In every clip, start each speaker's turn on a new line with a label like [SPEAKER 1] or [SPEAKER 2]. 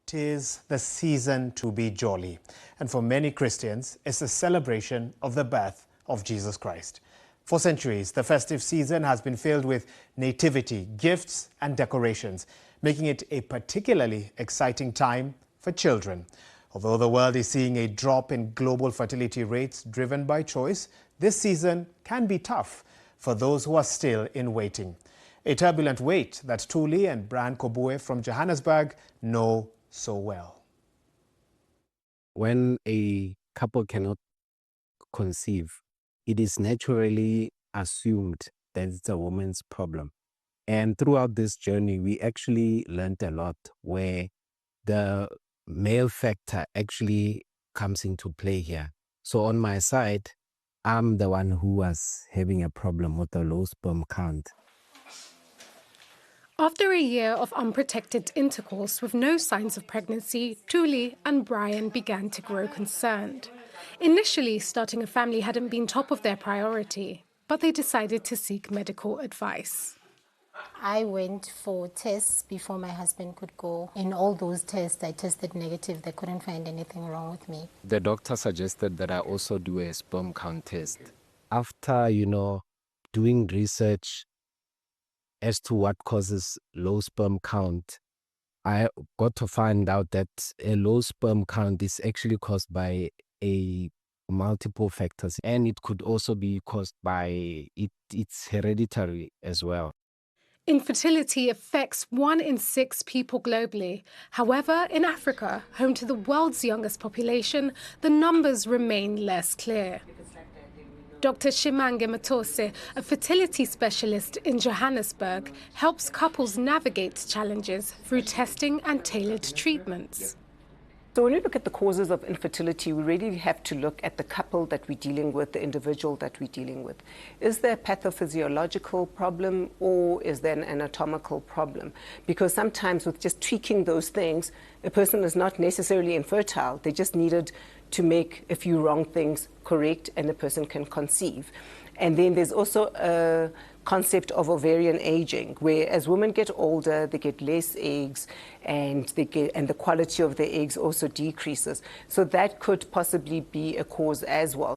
[SPEAKER 1] 'Tis the season to be jolly, and for many Christians, it's a celebration of the birth of Jesus Christ. For centuries, the festive season has been filled with nativity, gifts, and decorations, making it a particularly exciting time for children. Although the world is seeing a drop in global fertility rates driven by choice, this season can be tough for those who are still in waiting. A turbulent wait that Thuli and Brian from Johannesburg know so well.
[SPEAKER 2] When a couple cannot conceive, it is naturally assumed that it's a woman's problem. And throughout this journey, we actually learned a lot where the male factor actually comes into play here. So on my side, I'm the one who was having a problem with the low sperm count.
[SPEAKER 3] After a year of unprotected intercourse with no signs of pregnancy, Thuli and Brian began to grow concerned. Initially, starting a family hadn't been top of their priority, but they decided to seek medical advice.
[SPEAKER 4] I went for tests before my husband could go. In all those tests, I tested negative. They couldn't find anything wrong with me.
[SPEAKER 2] The doctor suggested that I also do a sperm count test. After, doing research as to what causes low sperm count, I got to find out that a low sperm count is actually caused by multiple factors, and it could also be caused by it's hereditary as well.
[SPEAKER 3] Infertility affects 1 in 6 people globally. However, in Africa, home to the world's youngest population, the numbers remain less clear. Dr. Shimange-Matsose, a fertility specialist in Johannesburg, helps couples navigate challenges through testing and tailored treatments.
[SPEAKER 5] So when we look at the causes of infertility, we really have to look at the couple that we're dealing with, the individual that we're dealing with. Is there a pathophysiological problem or is there an anatomical problem? Because sometimes with just tweaking those things, a person is not necessarily infertile. They just needed to make a few wrong things correct and the person can conceive. And then there's also a concept of ovarian aging, where as women get older, they get less eggs and the quality of the eggs also decreases. So that could possibly be a cause as well.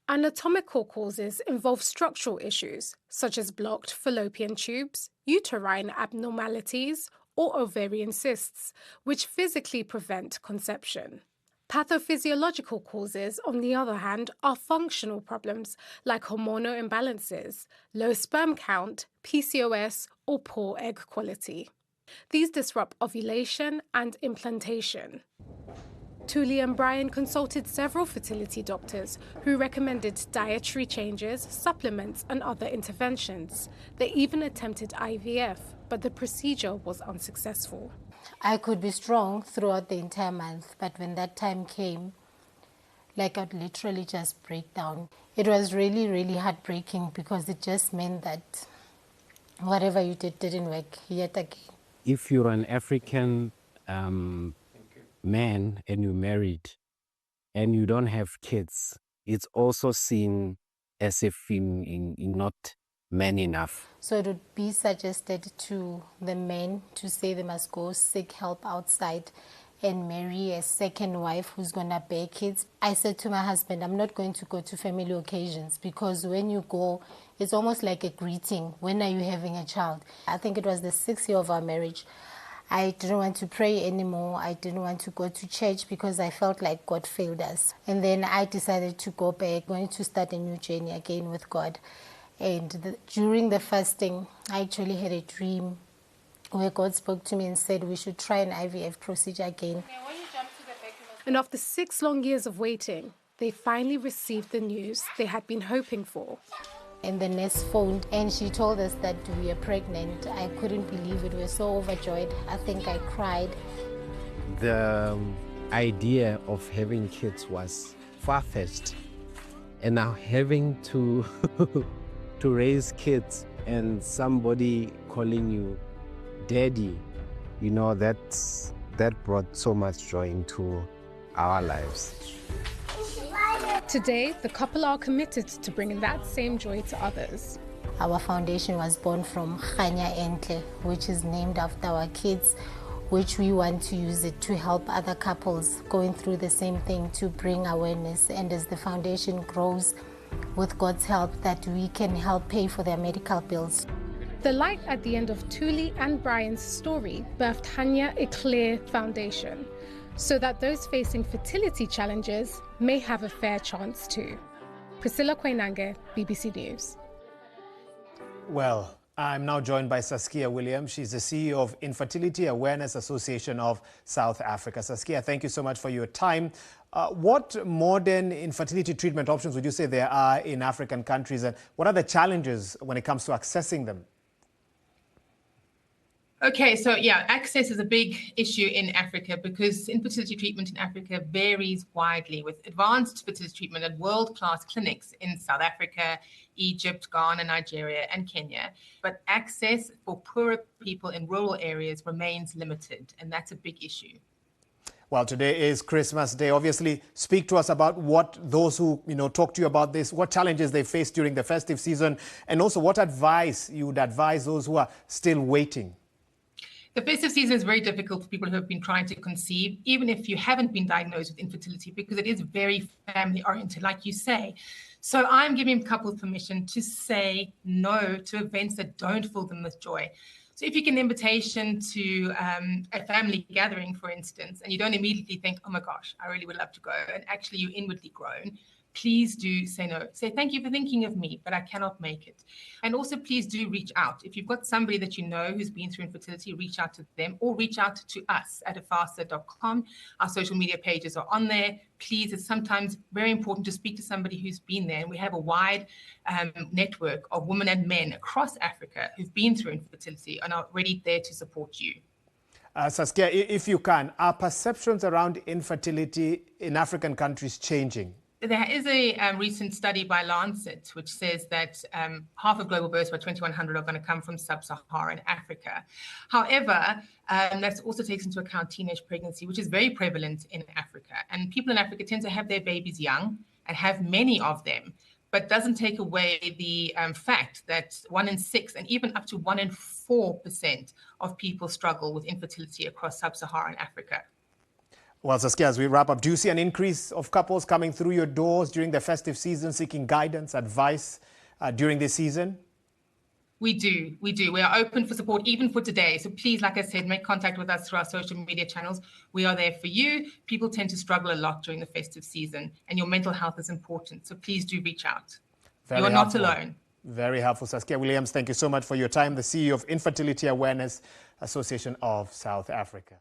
[SPEAKER 3] Anatomical causes involve structural issues, such as blocked fallopian tubes, uterine abnormalities, or ovarian cysts, which physically prevent conception. Pathophysiological causes, on the other hand, are functional problems like hormonal imbalances, low sperm count, PCOS, or poor egg quality. These disrupt ovulation and implantation. Thuli and Brian consulted several fertility doctors who recommended dietary changes, supplements, and other interventions. They even attempted IVF, but the procedure was unsuccessful.
[SPEAKER 4] I could be strong throughout the entire month, but when that time came, I'd literally just break down. It was really, really heartbreaking because it just meant that whatever you did didn't work yet again.
[SPEAKER 2] If you're an African man and you're married and you don't have kids, it's also seen as if you're not man enough.
[SPEAKER 4] So it would be suggested to the men to say they must go seek help outside and marry a second wife who's going to bear kids. I said to my husband, I'm not going to go to family occasions because when you go, it's almost like a greeting. When are you having a child? I think it was the 6th year of our marriage. I didn't want to pray anymore. I didn't want to go to church because I felt like God failed us. And then I decided to go back, going to start a new journey again with God. And during the fasting, I actually had a dream where God spoke to me and said we should try an IVF procedure again.
[SPEAKER 3] And after 6 long years of waiting, they finally received the news they had been hoping for.
[SPEAKER 4] And the nurse phoned and she told us that we are pregnant. I couldn't believe it. We were so overjoyed. I think I cried.
[SPEAKER 2] The idea of having kids was far-fetched. And now having to raise kids and somebody calling you daddy, that brought so much joy into our lives.
[SPEAKER 3] Today, the couple are committed to bringing that same joy to others.
[SPEAKER 4] Our foundation was born from Khanya Entle, which is named after our kids which we want to use it to help other couples going through the same thing, to bring awareness. And as the foundation grows, with God's help, that we can help pay for their medical bills.
[SPEAKER 3] The light at the end of Thuli and Brian's story birthed Hanya a clear foundation, so that those facing fertility challenges may have a fair chance too. Priscilla Koinange, BBC News.
[SPEAKER 1] Well, I'm now joined by Saskia Williams. She's the CEO of Infertility Awareness Association of South Africa. Saskia, thank you so much for your time. What modern infertility treatment options would you say there are in African countries, and what are the challenges when it comes to accessing them?
[SPEAKER 6] Okay, so yeah, access is a big issue in Africa because infertility treatment in Africa varies widely, with advanced fertility treatment at world-class clinics in South Africa, Egypt, Ghana, Nigeria, and Kenya. But access for poorer people in rural areas remains limited, and that's a big issue.
[SPEAKER 1] Well, today is Christmas Day. Obviously, speak to us about what those who, talk to you about this, what challenges they face during the festive season, and also what advice you would advise those who are still waiting.
[SPEAKER 6] The festive season is very difficult for people who have been trying to conceive, even if you haven't been diagnosed with infertility, because it is very family-oriented, like you say. So I'm giving couples permission to say no to events that don't fill them with joy. So if you get an invitation to a family gathering, for instance, and you don't immediately think, oh my gosh, I really would love to go, and actually you're inwardly grown, please do say no. Say, thank you for thinking of me, but I cannot make it. And also, please do reach out. If you've got somebody that you know who's been through infertility, reach out to them or reach out to us at IFAASA.com. Our social media pages are on there. Please, it's sometimes very important to speak to somebody who's been there. And we have a wide network of women and men across Africa who've been through infertility and are ready there to support you.
[SPEAKER 1] Saskia, if you can, are perceptions around infertility in African countries changing?
[SPEAKER 6] There is a recent study by Lancet which says that half of global births by 2100 are going to come from sub-Saharan Africa. However, that also takes into account teenage pregnancy, which is very prevalent in Africa. And people in Africa tend to have their babies young and have many of them, but doesn't take away the fact that 1 in 6 and even up to 1 in 4% of people struggle with infertility across sub-Saharan Africa.
[SPEAKER 1] Well, Saskia, as we wrap up, do you see an increase of couples coming through your doors during the festive season, seeking guidance, advice during this season?
[SPEAKER 6] We do. We are open for support, even for today. So please, like I said, make contact with us through our social media channels. We are there for you. People tend to struggle a lot during the festive season, and your mental health is important. So please do reach out. You are not alone.
[SPEAKER 1] Very helpful. Saskia Williams, thank you so much for your time. The CEO of Infertility Awareness Association of South Africa.